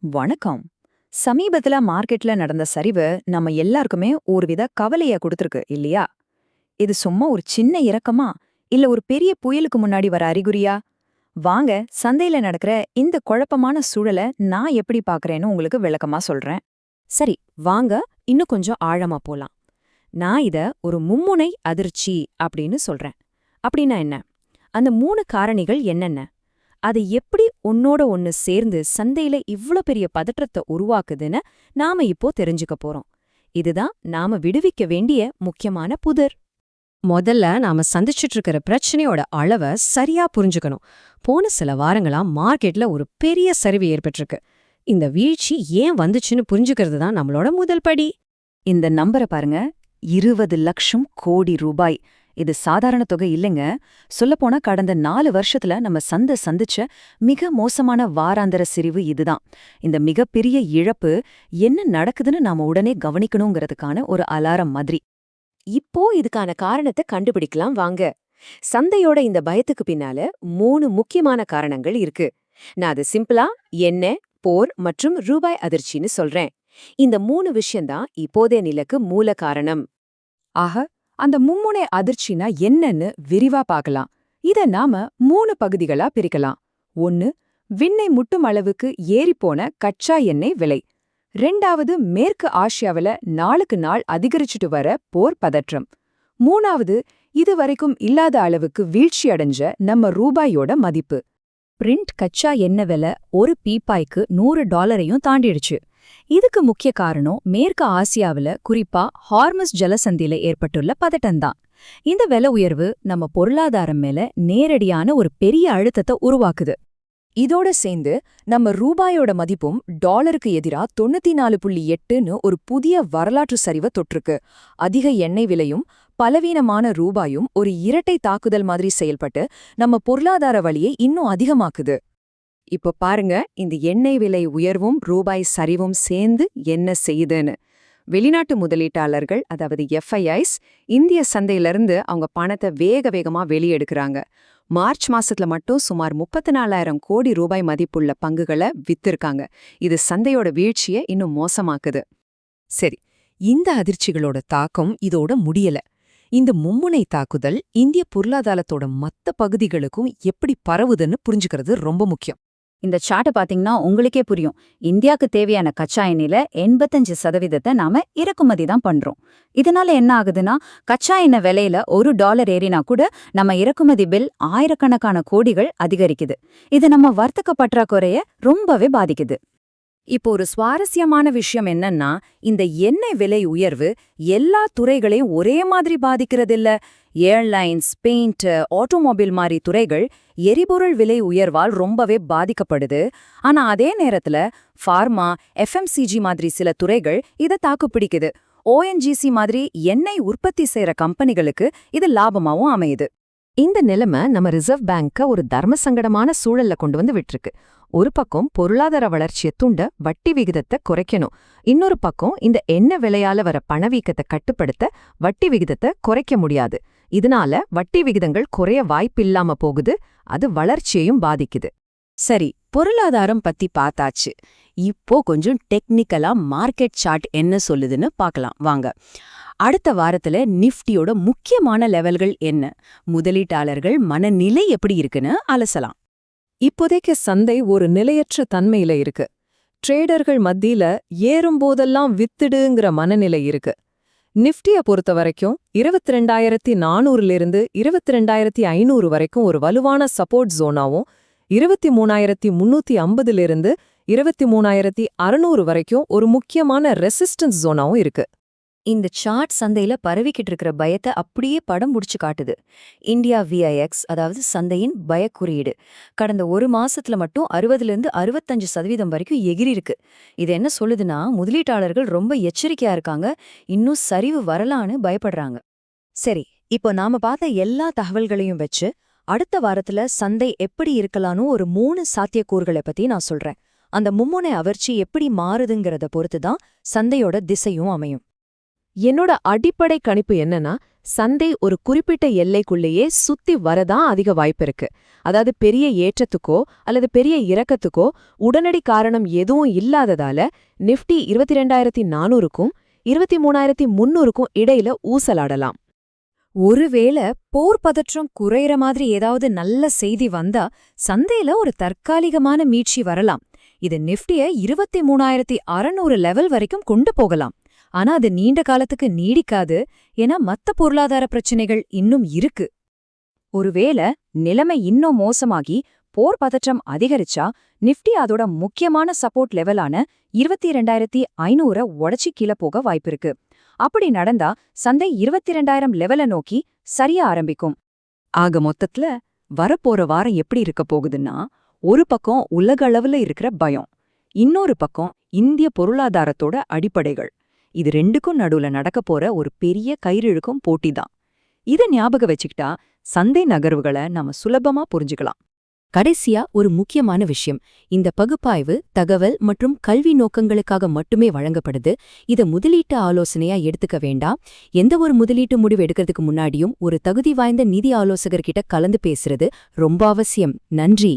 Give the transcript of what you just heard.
வணக்கம். சமீபத்துல மார்க்கெட்ல நடந்த சரிவு நம்ம எல்லாருக்குமே ஒருவித கவலைய கொடுத்திருக்கு இல்லையா? இது சும்மா ஒரு சின்ன இறக்கமா இல்ல ஒரு பெரிய புயலுக்கு முன்னாடி வர அறிகுறியா? வாங்க, சந்தையில நடக்கிற இந்த குழப்பமான சூழல நான் எப்படி பார்க்கறேன்னு உங்களுக்கு விளக்கமா சொல்றேன். சரி, வாங்க இன்னும் கொஞ்சம் ஆழமா போலாம். நான் இத ஒரு மும்முனை அதிர்ச்சி அப்படின்னு சொல்றேன். அப்படின்னா என்ன? அந்த 3 காரணிகள் என்னென்ன? அது எப்படி ஒன்னோட ஒன்னு சேர்ந்து சந்தையில இவ்ளோ பெரிய பதற்றத்தை உருவாக்குதுன்னு நாம இப்போ தெரிஞ்சுக்க போறோம். இதுதான் நாம விடுவிக்க வேண்டிய முக்கியமான புதிர். முதல்ல நாம சந்திச்சுட்டு இருக்கிற பிரச்சனையோட அளவை சரியா புரிஞ்சுக்கணும். போன சில வாரங்களா மார்க்கெட்ல ஒரு பெரிய சரிவு ஏற்பட்டிருக்கு. இந்த வீழ்ச்சி ஏன் வந்துச்சுன்னு புரிஞ்சுக்கிறது தான் நம்மளோட முதல் படி. இந்த நம்பரை பாருங்க, 20 லட்சம் கோடி ரூபாய். இது சாதாரண தொகை இல்லைங்க. சொல்லப்போனா கடந்த 4 வருஷத்துல நம்ம சந்திச்ச மிக மோசமான வாராந்தர சரிவு இதுதான். இந்த மிகப்பெரிய இழப்பு என்ன நடக்குதுன்னு நாம உடனே கவனிக்கணுங்கிறதுக்கான ஒரு அலாரம் மாதிரி. இப்போ இதுக்கான காரணத்தை கண்டுபிடிக்கலாம் வாங்க. சந்தையோட இந்த பயத்துக்கு பின்னால 3 முக்கியமான காரணங்கள் இருக்கு. நான் அது சிம்பிளா எண்ணெய், போர் மற்றும் ரூபாய் அதிர்ச்சின்னு சொல்றேன். இந்த 3 விஷயம்தான் இப்போதைய நிலைக்கு மூல காரணம். ஆக, அந்த மும்முனை அதிர்ச்சினா என்னன்னு விரிவா பார்க்கலாம். இத நாம 3 பகுதிகளா பிரிக்கலாம். 1. விண்ணை முட்டும் அளவுக்கு ஏறிப்போன கச்சா எண்ணெய் விலை. 2வது, மேற்கு ஆசியாவில நாளுக்கு நாள் அதிகரிச்சுட்டு வர போர் பதற்றம். 3வது, இதுவரைக்கும் இல்லாத அளவுக்கு வீழ்ச்சியடைஞ்ச நம்ம ரூபாயோட மதிப்பு. பிரிண்ட் கச்சா எண்ணெய் விலை ஒரு பீப்பாய்க்கு $100 தாண்டிடுச்சு. இதுக்கு முக்கிய காரணம் மேற்கு ஆசியாவில, குறிப்பா ஹார்மஸ் ஜலசந்தியில ஏற்பட்டுள்ள பதட்டம்தான். இந்த விலை உயர்வு நம்ம பொருளாதாரம் மேல நேரடியான ஒரு பெரிய அழுத்தத்தை உருவாக்குது. இதோட சேர்ந்து நம்ம ரூபாயோட மதிப்பும் டாலருக்கு எதிரா 94.8ன்னு ஒரு புதிய வரலாற்று சரிவை தொற்றுக்கு. அதிக எண்ணெய் விலையும் பலவீனமான ரூபாயும் ஒரு இரட்டை தாக்குதல் மாதிரி செயல்பட்டு நம்ம பொருளாதார வலியை இன்னும் அதிகமாக்குது. இப்போ பாருங்க, இந்த எண்ணெய் விலை உயர்வும் ரூபாய் சரிவும் சேர்ந்து என்ன செய்யுதுன்னு. வெளிநாட்டு முதலீட்டாளர்கள், அதாவது எஃப்ஐஐஸ், இந்திய சந்தையிலிருந்து அவங்க பணத்தை வேக வேகமா வெளியெடுக்கிறாங்க. மார்ச் மாசத்துல மட்டும் சுமார் 34,000 கோடி ரூபாய் மதிப்புள்ள பங்குகளை வித்திருக்காங்க. இது சந்தையோட வீழ்ச்சியை இன்னும் மோசமாக்குது. சரி, இந்த அதிர்ச்சிகளோட தாக்கம் இதோட முடியல. இந்த மும்முனை தாக்குதல் இந்திய பொருளாதாரத்தோட மத்த பகுதிகளுக்கும் எப்படி பரவுதுன்னு புரிஞ்சுக்கிறது ரொம்ப முக்கியம். இந்த சார்ட்டை பாத்தீங்கன்னா உங்களுக்கே புரியும். இந்தியாவுக்கு தேவையான கச்சா எண்ணெயில 85% நாம இறக்குமதி தான் பண்றோம். இதனால என்ன ஆகுதுன்னா, கச்சா எண்ணெய் விலையில $1 ஏறினா கூட நம்ம இறக்குமதி பில் ஆயிரக்கணக்கான கோடிகள் அதிகரிக்குது. இது நம்ம வர்த்தக பற்றாக்குறைய ரொம்பவே பாதிக்குது. இப்போ ஒரு சுவாரஸ்யமான விஷயம் என்னன்னா, இந்த எண்ணெய் விலை உயர்வு எல்லா துறைகளையும் ஒரே மாதிரி பாதிக்கிறதில்ல. ஏர்லைன்ஸ், பெயிண்ட், ஆட்டோமொபைல் மாதிரி துறைகள் எரிபொருள் விலை உயர்வால் ரொம்பவே பாதிக்கப்படுது. ஆனா அதே நேரத்துல ஃபார்மா, எஃப்எம்சிஜி மாதிரி சில துறைகள் இதை தாக்குப்பிடிக்குது. ஓஎன்ஜிசி மாதிரி எண்ணெய் உற்பத்தி செய்யற கம்பெனிகளுக்கு இது லாபமாவும் அமையுது. இந்த நிலைமை நம்ம ரிசர்வ் பேங்க ஒரு தர்ம சங்கடமான சூழல்ல கொண்டு வந்து விட்டுருக்கு. ஒரு பக்கம் பொருளாதார வளர்ச்சியை தூண்ட வட்டி விகிதத்தை குறைக்கணும், இன்னொரு பக்கம் இந்த எண்ணெய் விலையால வர பணவீக்கத்தை கட்டுப்படுத்த வட்டி விகிதத்தை குறைக்க முடியாது. இதனால வட்டி விகிதங்கள் குறைய வாய்ப்பில்லாம போகுது, அது வளர்ச்சியையும் பாதிக்குது. சரி, பொருளாதாரம் பத்தி பார்த்தாச்சு. இப்போ கொஞ்சம் டெக்னிக்கலா மார்க்கெட் சார்ட் என்ன சொல்லுதுன்னு பார்க்கலாம் வாங்க. அடுத்த வாரத்துல நிஃப்டியோட முக்கியமான லெவல்கள் என்ன, முதலீட்டாளர்கள் மனநிலை எப்படி இருக்குன்னு அலசலாம். இப்போதைக்கு சந்தை ஒரு நிலையற்ற தன்மையில இருக்கு. ட்ரேடர்கள் மத்தியில ஏறும்போதெல்லாம் வித்துடுங்கிற மனநிலை இருக்கு. நிஃப்டிய பொறுத்த வரைக்கும் 22,400லிருந்து 22,500 வரைக்கும் ஒரு வலுவான சப்போர்ட் ஜோனாவும், 23,350லிருந்து 23,600 வரைக்கும் ஒரு முக்கியமான ரெசிஸ்டன்ஸ் ஜோனாவும் இருக்கு. இந்த சார்ட் சந்தையில பரவிக்கிட்டு இருக்கிற பயத்தை அப்படியே படம் முடிச்சு காட்டுது. இந்தியா விஐஎக்ஸ், அதாவது சந்தையின் பயக்குறியீடு, கடந்த ஒரு மாசத்துல மட்டும் 60லிருந்து 65% வரைக்கும் எகிரி இருக்கு. இது என்ன சொல்லுதுன்னா, முதலீட்டாளர்கள் ரொம்ப எச்சரிக்கையா இருக்காங்க, இன்னும் சரிவு வரலான்னு பயப்படுறாங்க. சரி, இப்போ நாம பார்த்த எல்லா தகவல்களையும் வச்சு அடுத்த வாரத்துல சந்தை எப்படி இருக்கலான்னு ஒரு 3 சாத்தியக்கூறுகளை பத்தி நான் சொல்றேன். அந்த மும்முனை அவர்ச்சி எப்படி மாறுதுங்கிறத பொறுத்துதான் சந்தையோட திசையும் அமையும். என்னோட அடிப்படை கணிப்பு என்னன்னா, சந்தை ஒரு குறிப்பிட்ட எல்லைக்குள்ளேயே சுத்தி வரதான் அதிக வாய்ப்பு இருக்கு. அதாவது பெரிய ஏற்றத்துக்கோ அல்லது பெரிய இறக்கத்துக்கோ உடனடி காரணம் எதுவும் இல்லாததால நிஃப்டி 22,400க்கும் 23,300க்கும் இடையில ஊசலாடலாம். ஒருவேளை போர் பதற்றம் குறையற மாதிரி ஏதாவது நல்ல செய்தி வந்தா சந்தையில ஒரு தற்காலிகமான மீட்சி வரலாம். இது நிஃப்டிய 23,600 லெவல் வரைக்கும் கொண்டு போகலாம். ஆனா அது நீண்ட காலத்துக்கு நீடிக்காது. ஏன்னா மத்த பொருளாதார பிரச்சனைகள் இன்னும் இருக்கு. ஒருவேளை நிலைமை இன்னும் மோசமாகி போர் பதற்றம் அதிகரிச்சா நிஃப்டி அதோட முக்கியமான சப்போர்ட் லெவலான 22,500 உடைச்சி கீழே போக வாய்ப்பிருக்கு. அப்படி நடந்தா சந்தை 22,000 லெவலை நோக்கி சரிய ஆரம்பிக்கும். ஆக மொத்தத்துல வரப்போற வாரம் எப்படி இருக்க போகுதுன்னா, ஒரு பக்கம் உலக அளவுல இருக்கிற பயம், இன்னொரு பக்கம் இந்திய பொருளாதாரத்தோட அடிப்படைகள். இது ரெண்டுக்கும் நடுவுல நடக்க போற ஒரு பெரிய கயிறிழுக்கும் போட்டிதான். இத ஞாபகம் வச்சுக்கிட்டா சந்தை நகர்வுகளை நாம சுலபமா புரிஞ்சுக்கலாம். கடைசியா ஒரு முக்கியமான விஷயம், இந்த பகுப்பாய்வு தகவல் மற்றும் கல்வி நோக்கங்களுக்காக மட்டுமே வழங்கப்படுது. இத முதலீட்டு ஆலோசனையா எடுத்துக்க வேண்டாம். எந்த ஒரு முதலீட்டு முடிவு எடுக்கிறதுக்கு முன்னாடியும் ஒரு தகுதி வாய்ந்த நிதி ஆலோசகர்கிட்ட கலந்து பேசுறது ரொம்ப அவசியம். நன்றி.